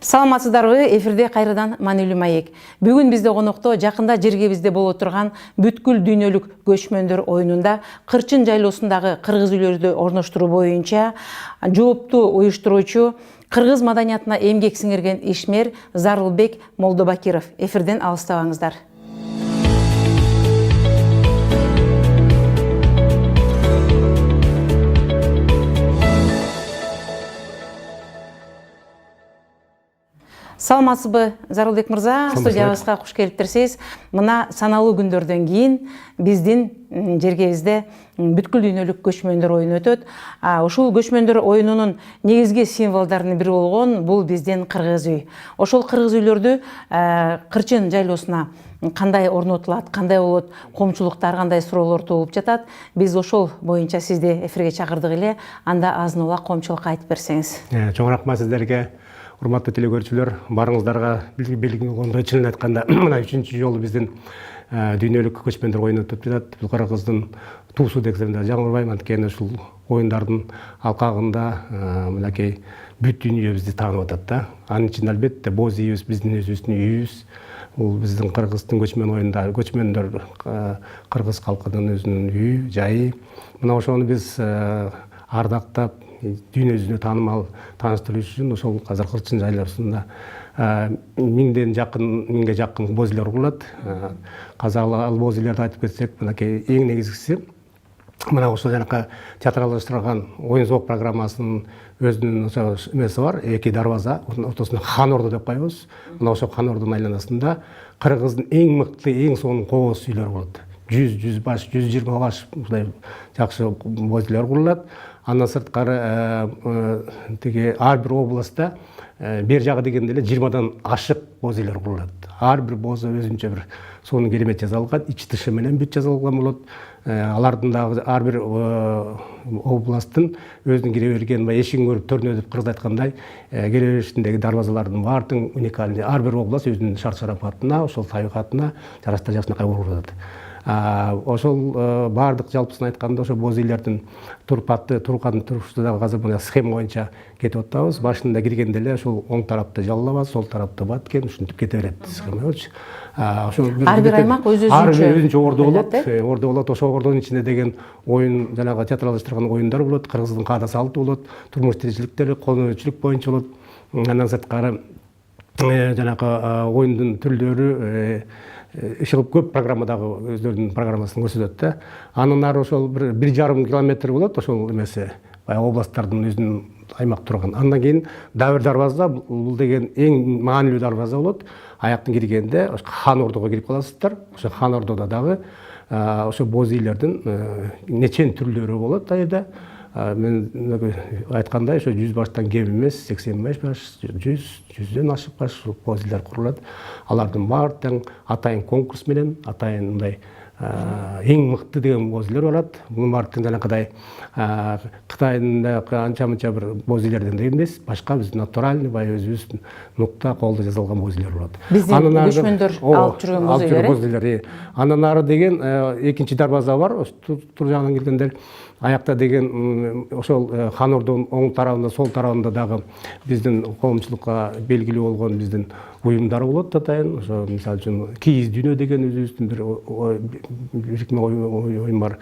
Саламатсыздарбы, эфирде кайрадан маанилүү маек. Бүгүн бизде конокто жакында жергебизде боло турган бүткүл дүйнөлүк көчмөндөр оюнунда Кырчын жайлоосундагы кыргыз үйлөрдү орноштуруу боюнча жооптуу уюштуруучу, кыргыз маданиятына эмгек сиңирген ишмер Зарылбек Молдобакиров. Эфирден алыстабаңыздар. Саламатсызбы, Зарылбек мырза, студиябызга куш келиптирсиз. Мына саналуу күндөрдөн кийин биздин жергебизде бүткүл дүйнөлүк көчмөндөр оюну өтөт. Ушул көчмөндөр оюнунун негизги символдорунун бири болгон бул биздин кыргыз үй. Ошол кыргыз үйлөрдү Кырчын жайлоосуна кандай орнотулат, кандай болот, коомчулуктар кандай суроолор туулуп жатат. Биз ошол боюнча сизди эфирге чакырдык эле. Анда азын улак коомчулукка айтып берсеңиз. Чоң рахмат сиздерге. Урматтуу телекөрүүчүлөр, барыңыздарга белгилүү болгондой, чынын айтканда, мына 3-чү жолу биздин дүйнөлүк көчмөндөр оюну өтүп жатат. Бул Кыргыздын туусу десем да жаңылбайм, анткени ушул оюндардын алкагында мынакей бүт дүйнө бизди таанып атат да. Анын ичинде албетте боз ийибиз, биздин өзүбүздүн үйүбүз. Бул биздин Кыргыздын көчмөн оюнунда көчмөндөр кыргыз калкынын өзүнүн үйү, жайы. Мына ошону биз ардактап, дүйнө жүзүнө таанымал тааныштыруу үчүн ошол азыр Кырчын жайлоосунда миңге жакын боз үйлөр курулат. Казак ал боз үйлөрдү айтып кетсек, мынакей эң негизгиси мына ошол жанакы театралдаштырылган оюн зоок программасынын өзүнүн эмеси бар, эки дарбаза, ортосунда хан ордо деп коебуз. Мына ошол хан ордонун айланасында Кыргыздын эң мыкты, эң сонун кооз үйлөр болот. 100 баш, 120 баш мындай жакшы боз үйлөр курулат. Андан сырткары тиги ар бир областта бер жагы дегенде эле 20дан ашык боз үйлөр курулат. Ар бир бозу өзүнчө бир сонун керемет жасалган, ичи тышы менен бүт жасалган болот. Алардын дагы ар бир областтын өзүнүн кире берген эшигин көрүп төрүнө деп кыргыз айткандай, кире беришиндеги дарбазалардын баардыгы уникальный. Ар бир област өзүнүн шарт-шарапатына, ошол табигатына жараша жакшынакай курулат. Ошол баардык жалпысын айтканда ошо боз үйлөрдүн турган турушту дагы азыр мына схема боюнча кетип атабыз. Башында киргенде эле ошол оң тарапты жаллаба, сол тарапты баткен, ушинтип кете берет схемачы. Ар бир аймак өзүнчө ордо болот. Ордо болот. Ошол ордонун ичинде деген оюн, жанагы театралдаштырган оюндар болот, кыргыздын каада салты болот, турмуш тиричиликтери, кол өнөрчүлүк боюнча болот. Андан сырткары жанагы оюндун түрлөрү ишигип көп программадагы өздөрүнүн программасын көрсөтөт да. Анын ары ошол 1,5 километр болот, ошол эмеси областтардын өзүнүн аймак турган. Андан кийин дагы бир дарбаза, бул деген эң маанилүү дарбаза болот. Аяктан киргенде хан ордого кирип каласыздар. Ошо хан ордодо дагы ошо боз үйлөрдүн нечен түрлөрү болот айда. Мен айткандай, ошо 100 баштан кем эмес, 85 баш, 100дөн ашык баш боз үйлөр курулат. Алардын баары тең атайын конкурс менен, атайын мындай эң мыкты деген боз үйлөр барат. Бунун баары тең жанакыдай Кытайдын анча-мынча бир боз үйлөрдөн эмес, башка биздин натуральный өзүбүздүн нукта колдо жасалган боз үйлөр болот. Биздин көчмөндөр алып жүргөн боз үйлөр. Андан ары деген экинчи дарбаза бар, тур жагынан келгендер. Аякта деген ошол хан ордонун оң тарабында, сол тарабында дагы биздин коомчулукка белгилүү болгон биздин уюмдар болот атайын. Ошо мисалы үчүн кийиз дүйнө деген өзүбүздүн бир уюм бар.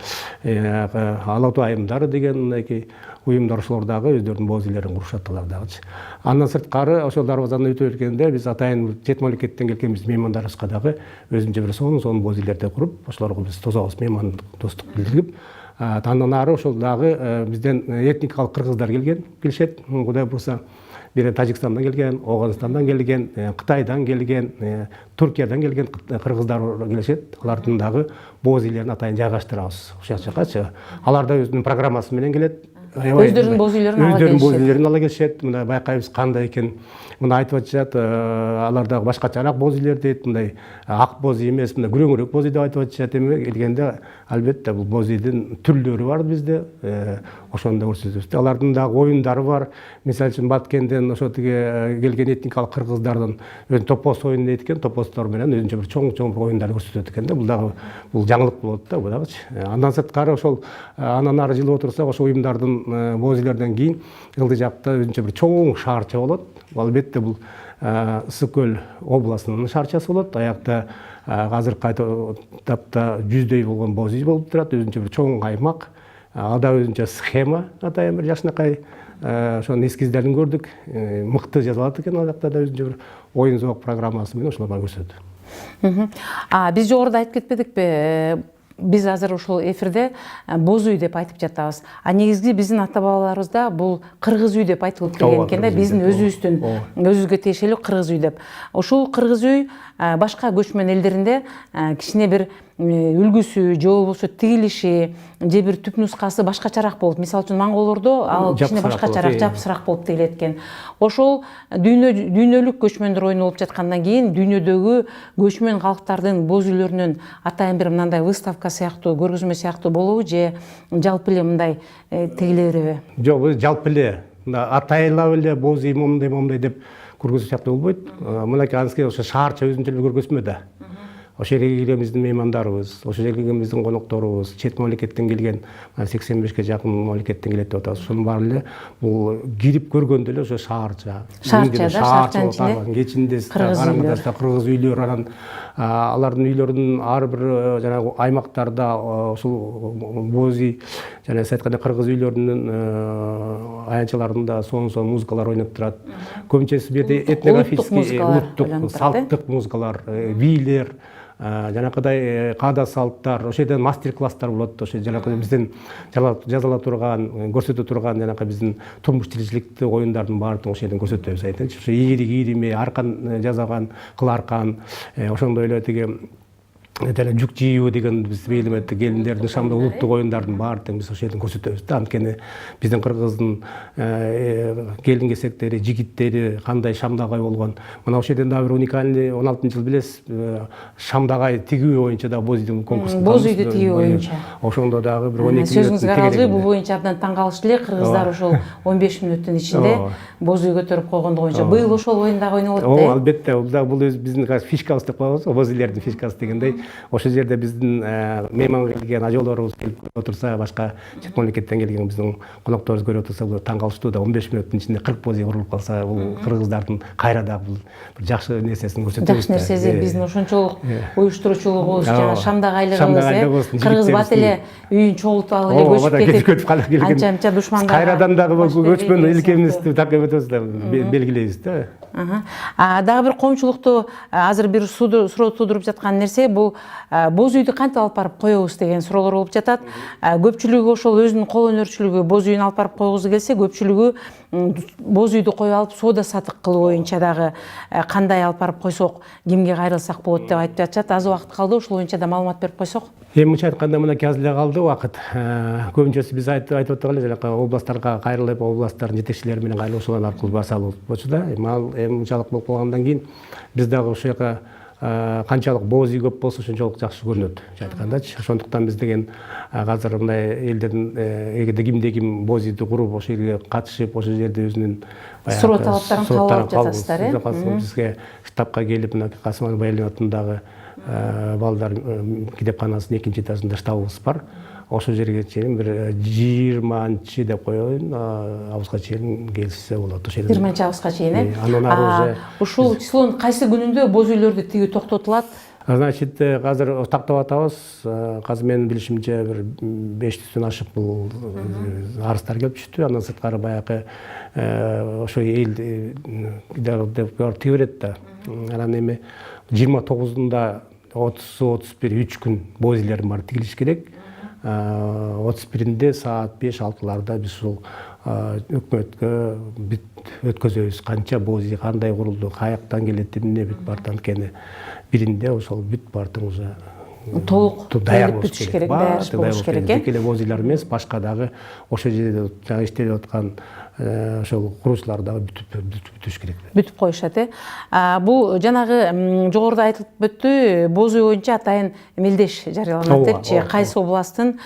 Алатуу айымдары деген мынакей уюмдар, ошолор дагы өздөрүнүн боз үйлөрүн курушат алар дагычы. Андан сырткары ошол дарбазаны өтүп өткөндө биз атайын чет мамлекеттен келген биз меймандарыбызга дагы өзүнчө бир сонун боз үйлөрдү куруп, ошолорго биз тособуз, меймандык достук билдирип. Андан ары ошол дагы бизден этникалык кыргыздар келишет. Кудай бурса, бир Тажикстандан келген, Оганстандан келген, Кытайдан келген, Туркиядан келген кыргыздар келишет. Алардын дагы боз үйлөрүн атайын жайгаштырабыз ошол жакачы. Алар да өзүнүн программасы менен келет. Өздөрүнүн боз үйлөрүн ала келишет. Мына байкайбыз кандай экен. Мына айтып атышат, алар дагы башкачараак боз үйлөр дейт. Мындай ак боз үй эмес, мына күрөңүрөөк боз үй деп айтып атышат. Эми келгенде албетте бул боз үйдүн түрлөрү бар бизде. ошондо көрсөтөбүз. Алардын дагы оюндары бар. Мисалы үчүн Баткенден ошо тиги келген этникалык кыргыздардын өзү топос оюн дейт экен, топостор менен өзүнчө бир чоң бир оюндарды көрсөтөт экен да. Бул жаңылык болот да, бул дагычы. Андан сырткары ошол анан ары жылып отурсак, ошол уюмдардын боз үйлөрдөн кийин ылдый жакта өзүнчө бир чоң шаарча болот. Албетте бул Ысык көл областынын шаарчасы болот. Аякта азыркы этапта 100дөй болгон боз үй болуп турат. Өзүнчө бир чоң аймак. Ада өзүнчө схема атайын бир жакшынакай ошонун эскиздерин көрдүк. Мыкты жазылат экен ал жакта да өзүнчө бир оюн зоок программасы менен ошолор көрсөтөт. Биз жогоруда айтып кетпедикпи? Биз азыр ушул эфирде боз үй деп айтып жатабыз. Негизги биздин ата бабаларыбызда бул кыргыз үй деп айтылып келген экен да, биздин өзүбүздүн өзүбүзгө тиешелүү кыргыз үй деп. Ушул кыргыз үй башка көчмөн элдеринде кичине бир үлгүсү же болбосо тигилиши же бир түп нускасы башкачараак болот. Мисалы үчүн монголордо ал кичине башкачараак, жапсыраак болуп тигилет экен. Ошол дүйнөлүк көчмөндөр оюну болуп жаткандан кийин дүйнөдөгү көчмөн калктардын боз үйлөрүнөн атайын бир мындай выставка сыяктуу, көргөзмө сыяктуу болобу же жалпы эле мындай тигиле береби? Жок, бул жалпы эле атайлап эле боз үй момундай деп көргөзмө сыяктуу болбойт. Мынакей анысы ошо шаарча өзүнчө эле көргөзмө да. Ошол жерге келген биздин меймандарыбыз, ошол жерге келген биздин конокторубуз, чет мамлекеттен келген 85ке жакын мамлекеттен келет деп атабыз. Ошонун баары эле бул кирип көргөндө эле ошо шаарча. Шаарчанын ичинде караңгыда кыргыз үйлөр, анан алардын үйлөрүнүн ар бир жанагы аймактарда ушул боз үй жана сиз айткандай кыргыз үйлөрүнүн аянтчаларында сонун музыкалар ойноп турат. Көбүнчөсү бу жерде этнографический, улуттук, салттык музыкалар, бийлер, жанакыдай каада салттар, ошол жерден мастер-класстар болот. Ошо жанакы биздин жазыла турган, көрсөтө турган жанакы биздин турмуш тиричиликти оюндардын баардыгын ошол жерден көрсөтөбүз айтайынчы. Ошо ийрик ийрими, аркан жасаган, кыл аркан, ошондой эле тиги жүк жийүү деген биз мээлиметти келиндердин шамда улуттук оюндардын баардыгын биз ошол жерден көрсөтөбүз да. Анткени биздин кыргыздын келин кесектери, жигиттери кандай шамдагай болгон. Мына ошол жерден дагы бир уникальный 16-жыл билесиз, шамдагай тигүү боюнча да боз үйдүн конкурсу. Боз үйдү тигүү боюнча. Ошондо дагы бир 12 сөзүңүзгө аралашып, бул боюнча абдан таң калыштуу эле. Кыргыздар ошол 15 мүнөттүн ичинде боз үй көтөрүп койгондугу боюнча. Быйыл ошол оюн дагы ойнолот да. Албетте, бул биздин фишкабыз деп коебуз, боз үйлөрдүн фишкасы дегендей. Ошол жерде биздин мейман келген ажоолорубуз келип отурса, башка чет мамлекеттен келген биздин конокторубуз көрүп отурса, бул таң калыштуу да. 15 мүнөттүн ичинде 40 боз үй курулуп калса, бул кыргыздардын кайра да бул бир жакшы нерсесин көрсөтөбүз. Жакшы нерсеси биздин ошончолук уюштуруучулугубуз, жана шамдагайлыгыбыз, кыргыз бат эле үйүн чогултуп алып эле көчүп кетип анча душмандар. Кайрадан дагы көчмөн илкебизди такып өтөбүз да, белгилейбиз да. Дагы бир коомчулукту азыр бир суроо туудуруп жаткан нерсе бул боз үйдү кантип алып барып коебуз деген суроолор болуп жатат. Көпчүлүгү ошол өзүнүн кол өнөрчүлүгү боз үйүн алып барып койгусу келсе, көпчүлүгү боз үйдү коюп алып соода сатык кылуу боюнча дагы кандай алып барып койсок, кимге кайрылсак болот деп айтып жатышат. Аз убакыт калды, ошол боюнча да маалымат берип койсок. Мынча айтканда, мына азыр эле калды убакыт. Көбүнчөсү биз айтып атабыз эле, жанакы областтарга кайрылып, областтардын жетекчилери менен кайрылып ошолор аркылуу барса болчу да. Мынчалык болуп калгандан кийин биз дагы ошол жака канчалык боз үй көп болсо ошончолук жакшы көрүнөт, айткандачы. Ошондуктан биз деген азыр мындай элдердин эгерде кимде ким боз үйдү куруп, ошол жерге катышып, ошол жерде өзүнүн суроо талаптарын кабыл алып жатасыздар, бизге штабка келип, мына Касым Байалин атындагы балдар китепканасынын 2-этажында штабыбыз бар. Ошол жерге чейин бир 20 деп коеюн, августка чейин келишсе болот. Ошол 20 августка чейин. Ушул числонун кайсы күнүндө боз үйлөрдү тигүү токтотулат? Значит, азыр тактап атабыз. Азыр менин билишимче бир 500дөн ашык бул арыздар келип түштү. Андан сырткары баягы ошо эл деп тиги берет да. Анан эми 29-унда 30-31 күн боз үйлердин баары тигилиш керек. 31-inde saat 5-6'larda biz ушул өкмөткө өткөзөбүз, канча боз үй кандай курулду, каяктан келет, эмне бүт бартан кени биринде ошол бүт бартын уже толук даяр бүтүш керек, даяр болуш керек. Жеке эле бозилар эмес, башка дагы ошол жерде жаңы иштеп аткан ошол куруучулар дагы бүтүш керек. Бүтүп коюшат, бул жанагы жогоруда айтылып өттү, боз үй боюнча атайын мелдеш жарыяланат депчи, кайсы областтын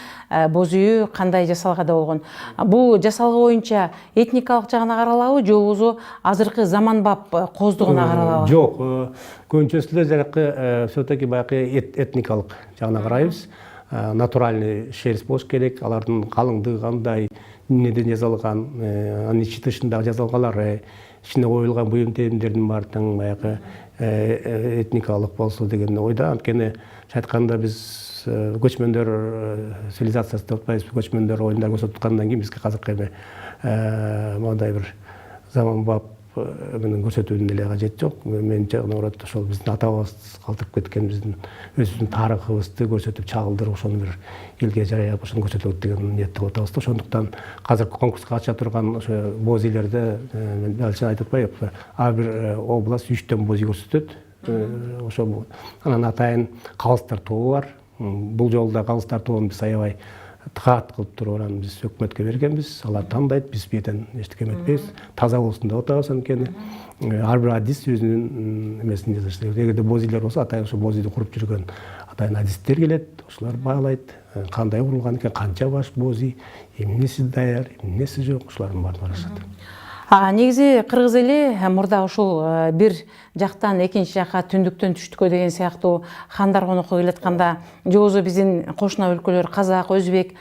боз үйү кандай жасалгада болгон. Бул жасалгы боюнча этникалык жагына каралабы, же болбосо азыркы заманбап коздугуна каралабы? Жок, көбүнчөсү эле жанакы все-таки баягы этникалык жагына карайбыз. Натуральный шерсть болуш керек, алардын калыңдыгы кандай, эмнеден жасалган, анын ичи тышындагы жасалгалары, ичине коюлган буюм темдердин баары тең баягы этникалык болсо деген ойдо. Анткени айтканда биз көчмөндөр цивилизациясы деп атпайбызбы, көчмөндөр оюндар көрсөтүп аткандан кийин бизге азыркы эми мондай бир заманбап менен көрсөтүүнүн эле кажети жок. Менимче наоборот ошол биздин атабыз калтырып кеткен биздин өзүбүздүн тарыхыбызды көрсөтүп чагылдырып ошону бир элге жарыяп ошону көрсөтөт деген ниетте кылып атабыз да. Ошондуктан азыркы конкурска катыша турган ошо боз үйлөрдө мен алчын айтып атпайбы, ар бир область 3төн боз үй көрсөтөт. Ошо анан атайын калыстар тобу бар. Бул жолу да калыстар тобун биз аябай тыгаат кылып туруп анан биз өкмөткө бергенбиз. Алар тандайт, биз бүйдөн эчтеке эметпейбиз. Таза болсун деп атабыз. Анткени ар бир адис өзүнүн эмесин жасаш керек. Эгерде боз үйлөр болсо, атайын ошо боз үйдү куруп жүргөн атайын адистер келет, ошолор баалайт. Кандай курулган экен, канча баш боз үй, эмнеси даяр, эмнеси жок, ошолордун баарын карашат. Негизи кыргыз эли мурда ушул бир жактан экинчи жакка, түндүктөн түштүккө деген сыяктуу хандар конокко келатканда, же болбосо биздин кошуна өлкөлөр казак, өзбек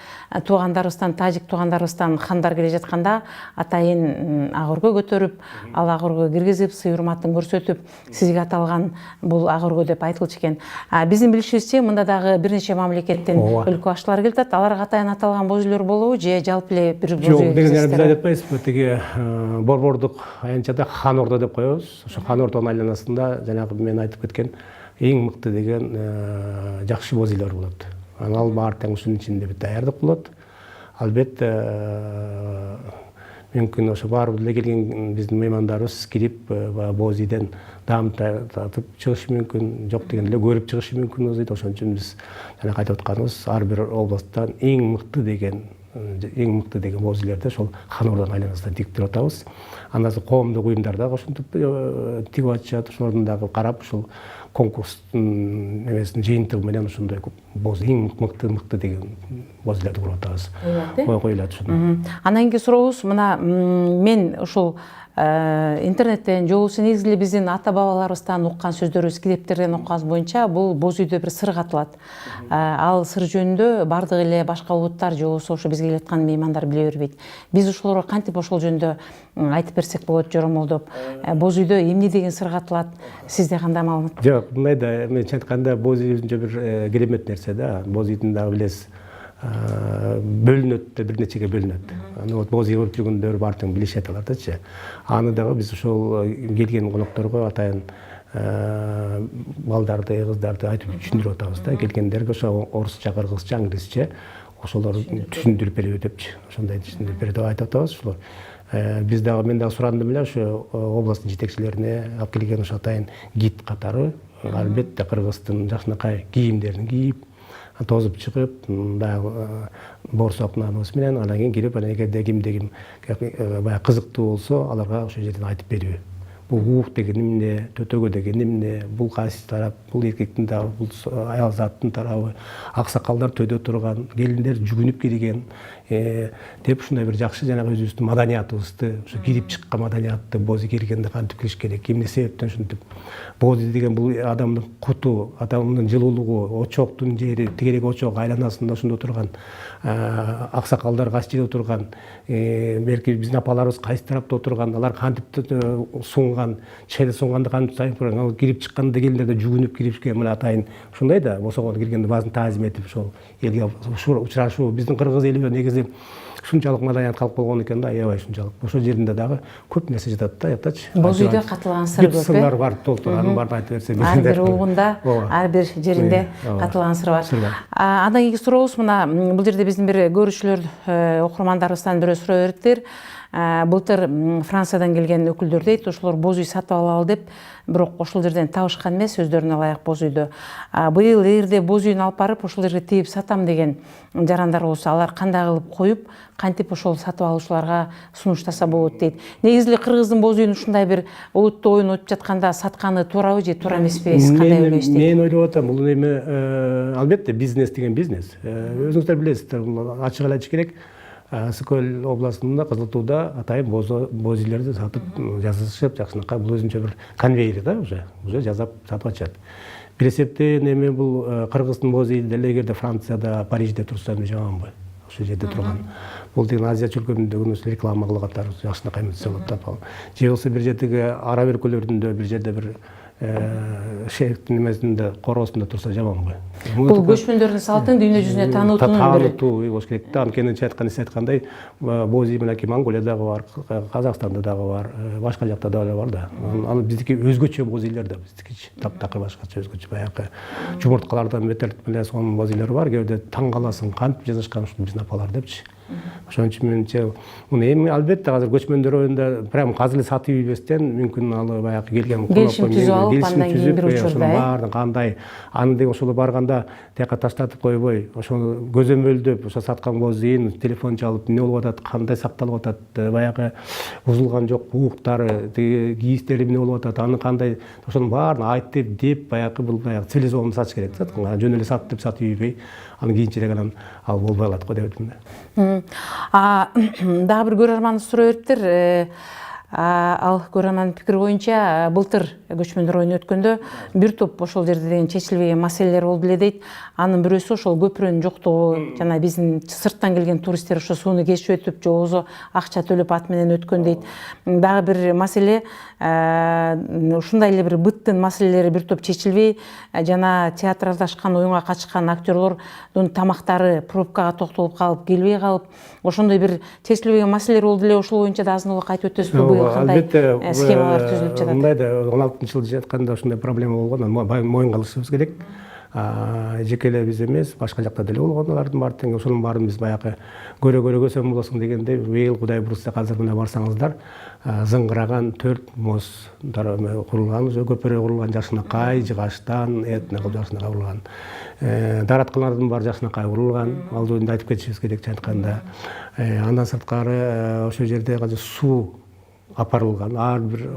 туугандарыбыздан, тажик туугандарыбыздан хандар келе жатканда атайын ак өргө көтөрүп, ал ак өргө киргизип, сый урматын көрсөтүп, сизге аталган бул ак өргө деп айтылчу экен. Биздин билишибизче мында дагы бир нече мамлекеттин өлкө башчылары келип атат. Аларга атайын аталган боз үйлөр болобу, же жалпы эле бир боз үй? Жок, деген биз айтып атпайбызбы, тиги борбордук аянтчада хан ордо деп коебуз. Ошо хан ордонун айланасында жанагы мен айтып кеткен эң мыкты деген жакшы боз үйлөр болот. Ал баары тең ушунун ичинде бир даярдык болот. Албетте мүмкүн ошо баарыбыз эле келген биздин меймандарыбыз кирип боз үйдөн даам татып чыгышы мүмкүн, жок деген эле көрүп чыгышы мүмкүн боз үйдү. Ошон үчүн биз жанагы айтып атканыбыз ар бир областтан эң мыкты деген боз үйлөрдү ошол хан ордонун айланасынан тигип туруп атабыз. Андан соң коомдук уюмдар дагы ошентип тигип атышат. Ошолордун дагы карап ушул конкурстун эмесин жыйынтыгы менен ошондой боз эң мыкты деген боз үйлөрдү куруп атабыз. Коюлат ушуну. Анан кийинки сурообуз, мына мен ушул интернеттен же болбосо негизи эле биздин ата бабаларыбыздан уккан сөздөрүбүз, китептерден укканыбыз боюнча бул боз үйдө бир сыр катылат. Ал сыр жөнүндө бардык эле башка улуттар же болбосо ошо бизге келаткан меймандар биле бербейт. Биз ошолорго кантип ошол жөнүндө айтып берсек болот, жоромолдоп? Боз үйдө эмне деген сыр катылат? Сизде кандай маалымат? Жок, мындай да, мен айтканда боз үй өзүнчө бир керемет нерсе да. Боз үйдүн дагы билесиз, бөлүнөт да, бир нечеге бөлүнөт. Аны вот боз үй көрүп жүргөндөр баары тең билишет алардычы. Аны дагы биз ошол келген конокторго атайын балдарды, кыздарды айтып түшүндүрүп атабыз да. Келгендерге ошо орусча, кыргызча, англисче ошолор түшүндүрүп берип депчи. Ошондой түшүндүрүп берип деп айтып атабыз ошолор. Биз дагы мен дагы сурандым эле ошо областтын жетекчилерине, алып келген ошо атайын гид катары, албетте кыргыздын жакшынакай кийимдерин кийип, тозуп чыгып, баягы борсокнамыбыз менен анан кийин кирип, анан эгерде кимде ким баягы кызыктуу болсо, аларга ошол жерден айтып берүү. Бул уук деген эмне, төтөгө деген эмне, бул кайсы тарап, бул эркектин дагы, бул аял заттын тарабы, аксакалдар төдө турган, келиндер жүгүнүп кирген деп ушундай бир жакшы жанагы өзүбүздүн маданиятыбызды, ошо кирип чыккан маданиятты, боз үй киргенде кантип кириш керек, эмне себептен ушинтип. Боз үй деген бул адамдын куту, адамдын жылуулугу, очоктун жери, тегерек очок айланасында ошондо турган аксакалдар кайсы жерде отурган, белки биздин апаларыбыз кайсы тарапта отурган, алар кантип сунган, чейде сунганда кантип сайып, ал кирип чыкканда келиндер жүгүнүп киришкен, мына атайын ушундай да, босогон киргенде баазын таазим этип ошол элге учурашуу. Биздин кыргыз эли негизи ушунчалык маданият калып болгон экен да, аябай ушунчалык. Ошол жеринде дагы көп нерсе жатат да, айтачы. Боз үйдө катылган сыр көп. Сырлар бар, толтурганын баарын айтып берсе. Ар бир угунда, ар бир жеринде катылган сыр бар. Андан кийинки сурообуз мына бул жерде биздин бир көрүүчүлөр, окурмандарыбыздан бирөө суроо бериптир. Былтыр Франциядан келген өкүлдөр дейт, ошолор боз үй сатып алалы деп, бирок ошол жерден табышкан эмес, өздөрүнө ылайык боз үйдү. Быйыл эгерде боз үйүн алып барып, ошол жерге тийип сатам деген жарандар болсо, алар кандай кылып коюп, кантип ошол сатып алуучуларга сунуштаса болот дейт. Негизи эле Кыргыздын боз үйүн ушундай бир олуттуу оюн өтүп жатканда сатканы туурабы же туура эмеспи? Сиз кандай ойлойсуз? Мен ойлоп атам, бул эме албетте бизнес деген бизнес. Өзүңүздөр билесиздер, ачык эле айтыш керек. Сыкөл областында Кызылтууда атайын боз үйлөрдү сатып жасашып, жакшынакай бул өзүнчө бир конвейер да, уже жасап сатып атышат. Бир эсептен эми бул Кыргыздын боз үйү деле эгерде Францияда, Парижде турса эми жаманбы? Ошол жерде турган. Бул деген Азия чөлкөмүндөгү реклама кылып атар, жакшынакай эмес болот да. Же болбосо бир жердеги араб өлкөлөрүндө бир жерде бир шейхтин немесинде короосунда турса жаманбы? Бул көчмөндөрдүн салтын дүйнө жүзүнө таануутунун бири. Болуш керек да. Анткени сиз айткандай, боз үй мынакей Монголияда бар, Казакстанда дагы бар, башка жакта дагы бар да. Аны биздики өзгөчө боз үйлөр да, биздики таптакыр башкача өзгөчө, баягы жумурткалардан бетер эле сонун боз үйлөр бар. Кээде таң каласың, кантип жасашкан ушул биздин апалар депчи. Ошон үчүн менимче, муну эми албетте азыр көчмөндөр оюнда прям азыр эле сатып ийбестен мүмкүн ал баягы келген келишим түзүп алып, андан кийин бир учурда баарын кандай аны деген ошол барганда тияка таштатып койбой, ошону көзөмөлдөп, ошо саткан боз үйүн телефон чалып, эмне болуп атат, кандай сакталып атат, баягы бузулган жокпу, ууктары, кийиштери эмне болуп атат, аны кандай, ошонун баарын айтып деп, баягы бул баягы цивилизованно сатыш керек да. Жөн эле сат деп сатып ийбей, аны кийинчерээк анан ал болбой калат го деп атам да. Дагы бир көрөрманыбыз суроо бериптир. Ал көрөрмандын пикири боюнча былтыр көчмөндөр оюну өткөндө бир топ ошол жерде деген чечилбеген маселелер болду эле дейт. Анын бирөөсү ошол көпүрөнүн жоктугу, жана биздин сырттан келген туристтер ошо сууну кечип өтүп, же болбосо акча төлөп ат менен өткөн дейт. Дагы бир маселе ушундай эле бир быттын маселелери бир топ чечилбей, жана театрдашкан оюнга катышкан актерлордун тамактары пробкага токтолуп калып, келбей калып, ошондой бир чечилбеген маселелер болду эле. Ошол боюнча да азыраак айтып өтөсүзбү? Кандай схемалар түзүлүп жатат? Мындайда 16-жылы жатканда ушундай проблема болгон, аны моюнга алышыбыз керек. Жеке эле биз эмес, башка жакта деле болгон алардын баары тең. Ошонун баарын биз баягы көрө көсөм болосуң дегендей, быйыл Кудай бурса азыр мына барсаңыздар, зыңгыраган 4 мостар курулган, уже көпүрө курулган, жакшынакай жыгачтан этне кылып жакшынакай курулган. Дараткалардын баары жакшынакай курулган. Ал жөнүндө айтып кетишибиз керек айтканда. Андан сырткары ошол жерде азыр суу апарылган, ар бир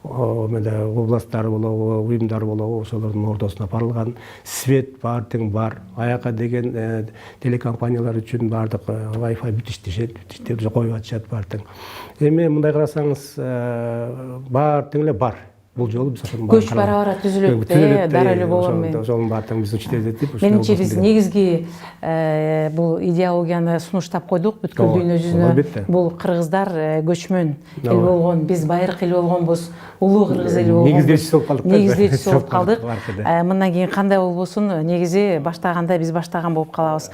областтар болобу, уюмдар болобу, ошолордун ортосуна апарылган. Свет баары тең бар. Аяка деген телекомпаниялар үчүн баардык Wi-Fi бүтүштеп коюп атышат баары тең. Эми мындай карасаңыз, баары тең эле бар. Бул жолу биз ошонун көч бара-бара түзүлөт, дара эле болгон мен. Ошонун баары тең биз учтетип, менимче биз негизги бул идеологияны сунуштап койдук бүткүл дүйнө жүзүнө. Бул кыргыздар көчмөн эл болгон, биз байыркы эл болгонбуз, улуу кыргыз эли болгон. Негиздечиси болуп калдык. Негиздечиси болуп калдык. Мындан кийин кандай болбосун, негизи баштаганда биз баштаган болуп калабыз.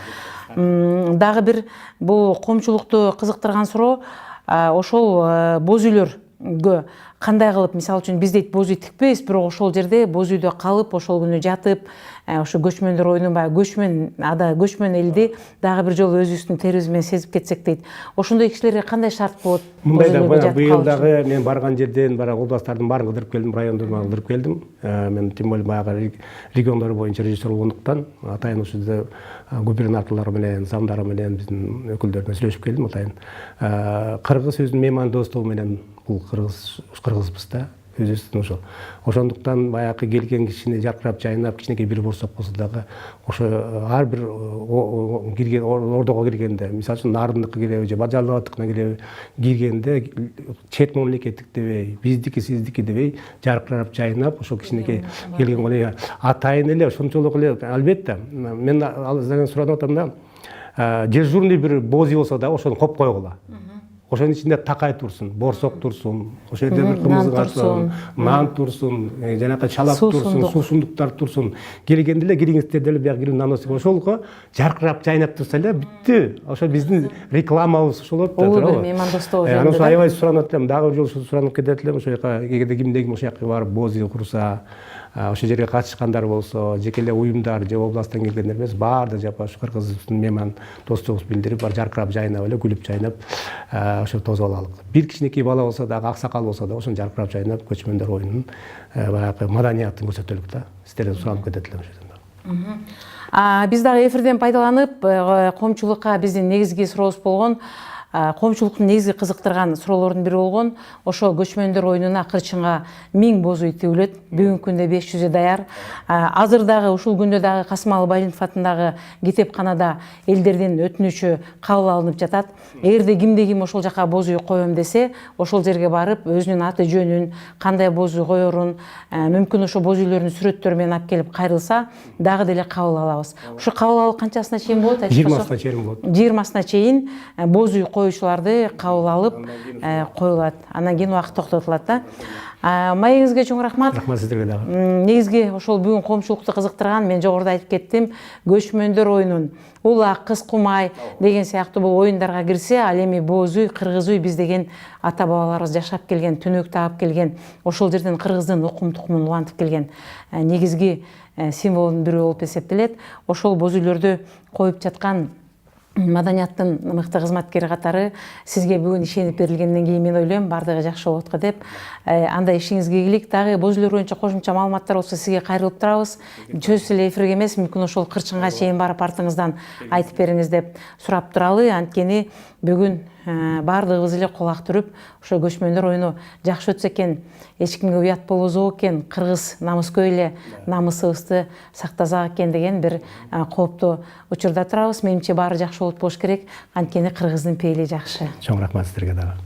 Дагы бир бул коомчулукту кызыктырган суроо, ошол боз үйлөргө кандай кылып, мисалы үчүн биз дейт боз үй тикпейбиз, бирок ошол жерде боз үйдө калып, ошол күнү жатып, ошо көчмөндөр оюнун баягы көчмөн элди дагы бир жолу өзүбүздүн терибиз менен сезип кетсек дейт. Ошондой кишилерге кандай шарт болот? Мындайда быйыл дагы мен барган жерден областтардын баарын кыдырып келдим, райондорду кыдырып келдим. Мен тем более баягы региондор боюнча режиссер болгондуктан атайын ушул жерде губернаторлор менен, замдары менен, биздин өкүлдөр менен сүйлөшүп келдим атайын. Кыргыз өзүнүн меймандостугу менен бул кыргызбыз да, өзүбүздүн ошол. Ошондуктан баягы келген кишини жаркырап жайнап, кичинекей бир борсок болсо дагы ошо ар бир кирген ордого киргенде, мисалы үчүн Нардындыкы киреби же Бажалабадыкына киргенде чет мамлекеттик дебей, биздики сиздики дебей жаркырап жайнап, ошол кичинекей келген коне атайын эле ошончолук эле албетте. Мен ал сурап атам да, дежурный бир боз үй болсо да ошону коп койгула. ошонун ичинде такай турсун, борсок турсун, ошол жерде бир кымызы катсын, нан турсун, жанакы чалак турсун, суусундуктар турсун. Келгенде эле кириңиздер деле бияк кирип наносу ошолго жаркырап жайнап турса эле бүттү. Ошо биздин рекламабыз ошол болуп атат. Оор бир меймандостоо жөнүндө. Анан ошо аябай суранат элем, дагы бир жолу суранып кетет элем, ошол жака кээде кимдеги ошол жака барып боз үй курса, ошол жерге катышкандар болсо, жеке эле уюмдар же областтан келгендер эмес, баардыгы жапа ушу кыргыздын мейман достугубузду билдирип, бар жаркырап жайнап эле, күлүп жайнап ошо тосуп алалык. Бир кичинекей бала болсо дагы, аксакал болсо да ошону жаркырап жайнап көчмөндөр оюнунун баягы маданиятын көрсөтөлүк да. Сиздерден суранып кетет элем ошол жерден. Биз дагы эфирден пайдаланып, коомчулукка биздин негизги сурообуз болгон, коомчулуктун негизги кызыктырган суроолордун бири болгон, ошо көчмөндөр оюнуна кырчынга 1000 боз үй тигилет, бүгүнкү күндө 500 даяр. Азыр дагы ушул күндө дагы Касымалы Байлинов атындагы китепканада элдердин өтүнүчү кабыл алынып жатат. Эгерде кимде-ким ошол жака боз үй коем десе, ошол жерге барып өзүнүн аты жөнүн, кандай боз үй коерун, мүмкүн ошо боз үйлөрдүн сүрөттөрү менен алып келип кайрылса, дагы деле кабыл алабыз. Ушу кабыл алуу канчасына чейин болот? 20-сына чейин болот. 20-сына чейин боз үй коюучуларды кабыл алып коюлат. Андан кийин убакыт токтотулат да. Маегиңизге чоң рахмат. Рахмат сиздерге дагы. Негизги ошол бүгүн коомчулукту кызыктырган, мен жогоруда айтып кеттим, көчмөндөр оюнун улак, кыз кумай деген сыяктуу бул оюндарга кирсе, ал эми боз үй, кыргыз үй биз деген ата бабаларыбыз жашап келген, түнөк таап келген, ошол жерден кыргыздын укум тукумун улантып келген негизги символдун бири болуп эсептелет. Ошол боз үйлөрдү коюп жаткан маданияттын мыкты кызматкери катары сизге бүгүн ишенип берилгенден кийин мен ойлойм баардыгы жакшы болот го деп. Андай ишиңизге ийгилик. Дагы боз үйлөр боюнча кошумча маалыматтар болсо сизге кайрылып турабыз. Сөзсүз эле эфирге эмес, мүмкүн ошол кырчынга чейин барып артыңыздан айтып бериңиз деп сурап туралы. Анткени бүгүн баардыгыбыз эле кулак түрүп, ошо көчмөндөр оюну жакшы өтсө экен, эч кимге уят болбосок экен, кыргыз намыскөй эле намысыбызды сактасак экен деген бир кооптуу учурда турабыз. Менимче баары жакшы болуп болуш керек. Анткени кыргыздын пейили жакшы. Чоң рахмат сиздерге дагы.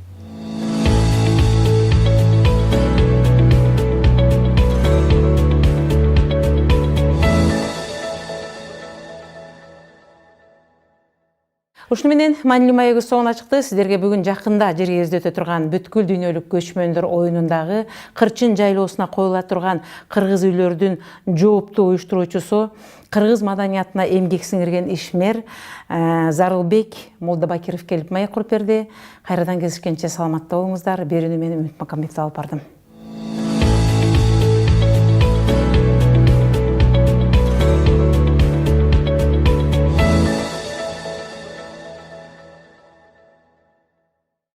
Ушуну менен маанилүү маегибиз соңуна чыкты. Сиздерге бүгүн жакында жергибизде өтө турган бүткүл дүйнөлүк көчмөндөр оюнундагы кырчын жайлоосуна коюла турган кыргыз үйлөрдүн жооптуу уюштуруучусу, кыргыз маданиятына эмгек сиңирген ишмер Зарылбек Молдобакиров келип маек куруп берди. Кайрадан кезишкенче саламатта болуңуздар. Берүүнү мен Үмүт Макамбетов алып бардым.